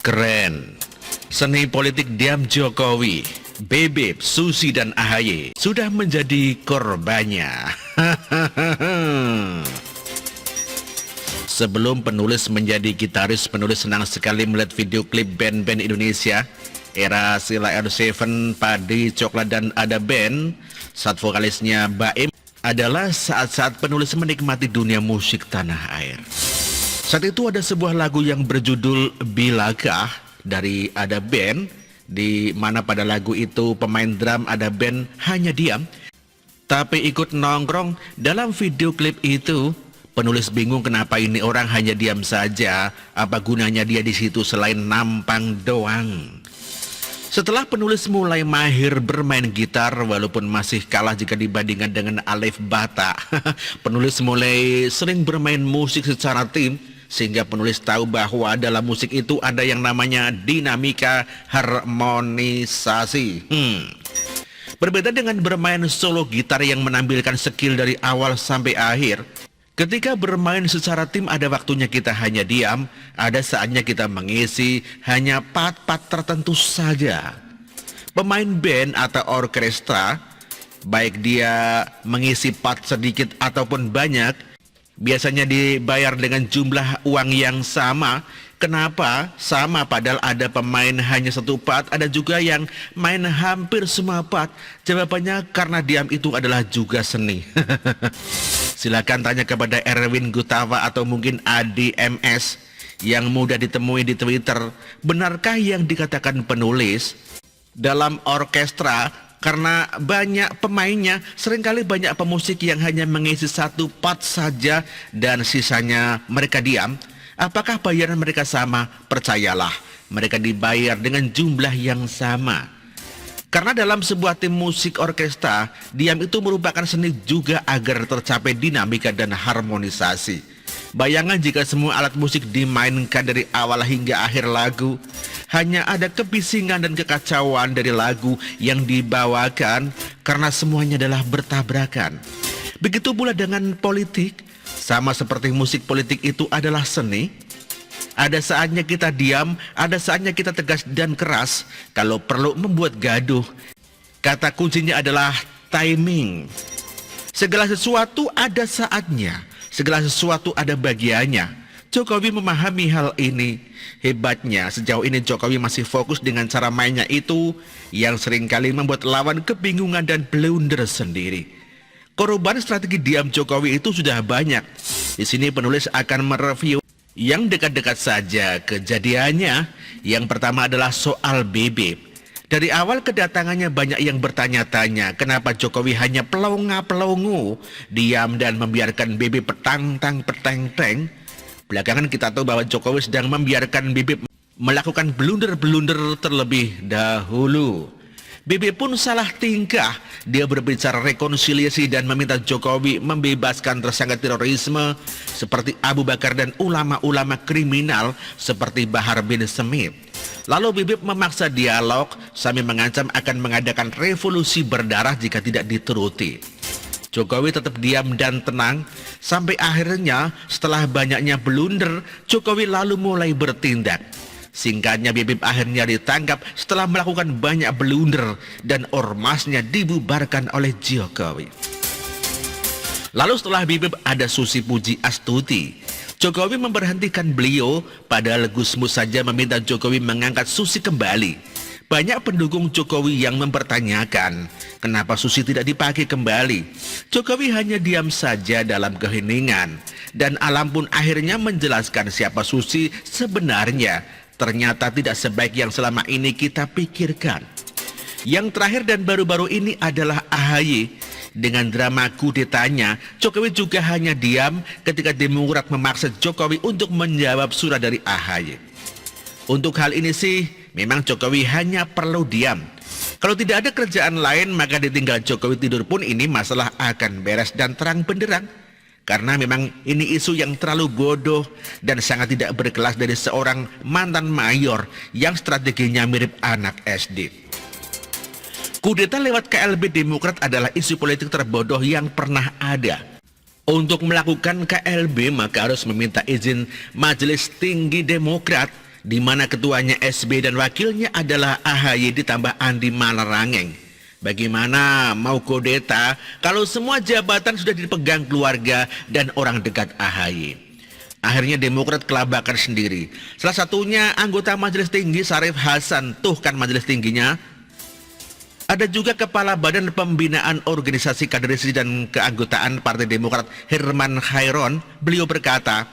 Keren. Seni politik diam Jokowi, Bebep, Susi, dan AHY sudah menjadi korbannya. Sebelum penulis menjadi gitaris, penulis senang sekali melihat video klip band-band Indonesia era Sheila R7, Padi, Coklat, dan Ada Band. Saat vokalisnya Baim adalah saat-saat penulis menikmati dunia musik tanah air. Saat itu ada sebuah lagu yang berjudul Bilakah dari Ada Band, di mana pada lagu itu pemain drum Ada Band hanya diam, tapi ikut nongkrong. Dalam video klip itu, penulis bingung kenapa ini orang hanya diam saja, apa gunanya dia di situ selain nampang doang. Setelah penulis mulai mahir bermain gitar, walaupun masih kalah jika dibandingkan dengan Alif Bata, penulis mulai sering bermain musik secara tim, sehingga penulis tahu bahwa dalam musik itu ada yang namanya dinamika harmonisasi. Berbeda dengan bermain solo gitar yang menampilkan skill dari awal sampai akhir, ketika bermain secara tim ada waktunya kita hanya diam, ada saatnya kita mengisi hanya part-part tertentu saja. Pemain band atau orkestra, baik dia mengisi part sedikit ataupun banyak, biasanya dibayar dengan jumlah uang yang sama. Kenapa sama padahal ada pemain hanya satu part, ada juga yang main hampir semua part? Jawabannya karena diam itu adalah juga seni. Silakan tanya kepada Erwin Gutawa atau mungkin Adi MS yang mudah ditemui di Twitter. Benarkah yang dikatakan penulis dalam orkestra karena banyak pemainnya, seringkali banyak pemusik yang hanya mengisi satu part saja dan sisanya mereka diam? Apakah bayaran mereka sama? Percayalah, mereka dibayar dengan jumlah yang sama. Karena dalam sebuah tim musik orkestra, diam itu merupakan seni juga agar tercapai dinamika dan harmonisasi. Bayangkan jika semua alat musik dimainkan dari awal hingga akhir lagu, hanya ada kebisingan dan kekacauan dari lagu yang dibawakan karena semuanya adalah bertabrakan. Begitu pula dengan politik. Sama seperti musik politik itu adalah seni. Ada saatnya kita diam, ada saatnya kita tegas dan keras kalau perlu membuat gaduh. Kata kuncinya adalah timing. Segala sesuatu ada saatnya, segala sesuatu ada bagiannya. Jokowi memahami hal ini. Hebatnya sejauh ini Jokowi masih fokus dengan cara mainnya itu yang seringkali membuat lawan kebingungan dan blunder sendiri. Korban strategi diam Jokowi itu sudah banyak. Di sini penulis akan mereview yang dekat-dekat saja kejadiannya. Yang pertama adalah soal Bebep. Dari awal kedatangannya banyak yang bertanya-tanya kenapa Jokowi hanya pelongo-pelongo, diam dan membiarkan Bebep petang-tang peteng-teng. Belakangan kita tahu bahwa Jokowi sedang membiarkan Bebep melakukan blunder-blunder terlebih dahulu. Bebep pun salah tingkah. Dia berbicara rekonsiliasi dan meminta Jokowi membebaskan tersangka terorisme seperti Abu Bakar dan ulama-ulama kriminal seperti Bahar bin Smith. Lalu Bebep memaksa dialog sambil mengancam akan mengadakan revolusi berdarah jika tidak dituruti. Jokowi tetap diam dan tenang sampai akhirnya setelah banyaknya blunder, Jokowi lalu mulai bertindak. Singkatnya, Bebep akhirnya ditangkap setelah melakukan banyak blunder dan ormasnya dibubarkan oleh Jokowi. Lalu setelah Bebep ada Susi Puji Astuti. Jokowi memberhentikan beliau, padahal Gusmus saja meminta Jokowi mengangkat Susi kembali. Banyak pendukung Jokowi yang mempertanyakan kenapa Susi tidak dipakai kembali. Jokowi hanya diam saja dalam keheningan, dan alam pun akhirnya menjelaskan siapa Susi sebenarnya. Ternyata tidak sebaik yang selama ini kita pikirkan. Yang terakhir dan baru-baru ini adalah AHY. Dengan drama kudetanya, Jokowi juga hanya diam ketika Demokrat memaksa Jokowi untuk menjawab surat dari AHY. Untuk hal ini sih, memang Jokowi hanya perlu diam. Kalau tidak ada kerjaan lain, maka ditinggal Jokowi tidur pun ini masalah akan beres dan terang benderang. Karena memang ini isu yang terlalu bodoh dan sangat tidak berkelas dari seorang mantan mayor yang strateginya mirip anak SD. Kudeta lewat KLB Demokrat adalah isu politik terbodoh yang pernah ada. Untuk melakukan KLB maka harus meminta izin Majelis Tinggi Demokrat di mana ketuanya SB dan wakilnya adalah AHY ditambah Andi Malarangeng. Bagaimana mau kudeta kalau semua jabatan sudah dipegang keluarga dan orang dekat AHY? Akhirnya Demokrat kelabakan sendiri. Salah satunya anggota Majelis Tinggi Syarif Hasan, tuh kan majelis tingginya. Ada juga Kepala Badan Pembinaan Organisasi Kaderisasi dan Keanggotaan Partai Demokrat Herman Khairon. Beliau berkata,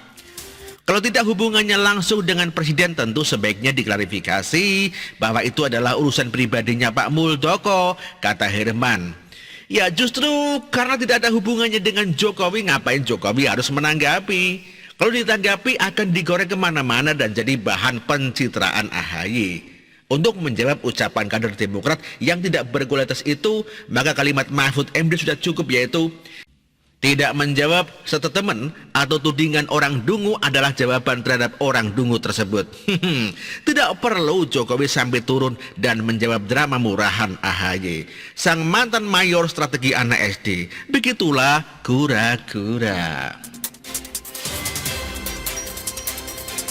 kalau tidak hubungannya langsung dengan Presiden tentu sebaiknya diklarifikasi bahwa itu adalah urusan pribadinya Pak Muldoko, kata Herman. Ya justru karena tidak ada hubungannya dengan Jokowi, ngapain Jokowi harus menanggapi? Kalau ditanggapi akan digoreng kemana-mana dan jadi bahan pencitraan AHY. Untuk menjawab ucapan kader Demokrat yang tidak berkualitas itu, maka kalimat Mahfud MD sudah cukup, yaitu tidak menjawab statement atau tudingan orang dungu adalah jawaban terhadap orang dungu tersebut. Tidak perlu Jokowi sampai turun dan menjawab drama murahan AHY. Sang mantan mayor strategi anak SD. Begitulah kura-kura.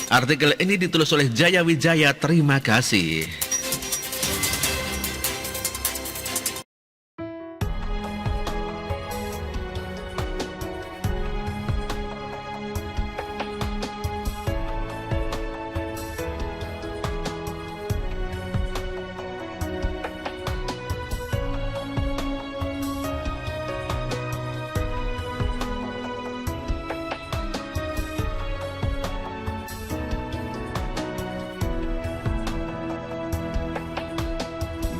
Artikel ini ditulis oleh Jaya Wijaya. Terima kasih.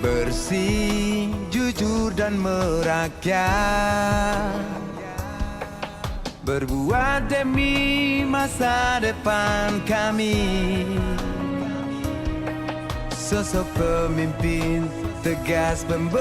Bersih, jujur dan merakyat, berbuat demi masa depan kami. Sosok pemimpin tegas pemberani,